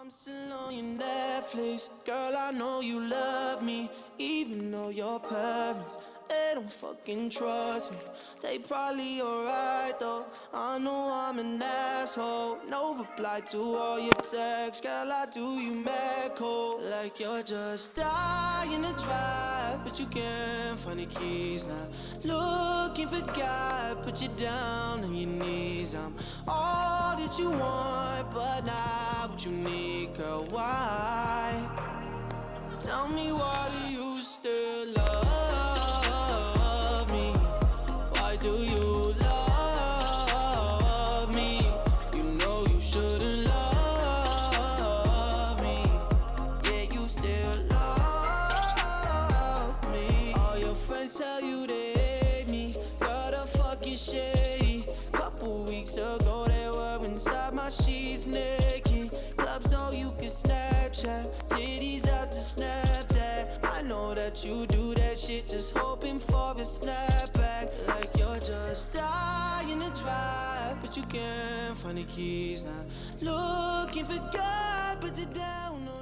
I'm still on your Netflix. Girl, I know you love me, even though your parents, they don't fucking trust me. They probably alright though, I know I'm an asshole. No reply to all your texts, girl, I do you mad cold. Like you're just dying to try, but you can't find the keys now. Looking for God, put you down on your knees. I'm all that you want, but not what you need, girl, why? Tell me, why do you still love me? Why do you love me? You know you shouldn't love me, yet you still love me. All your friends tell you they hate me, got a fucking shady. Couple weeks ago they were inside my sheets naked. Clubs so you can Snapchat, titties out to snap that. I know that you do that shit just hoping for a snapback. Like you're just dying to try, but you can't find the keys now. Looking for God, but you're down on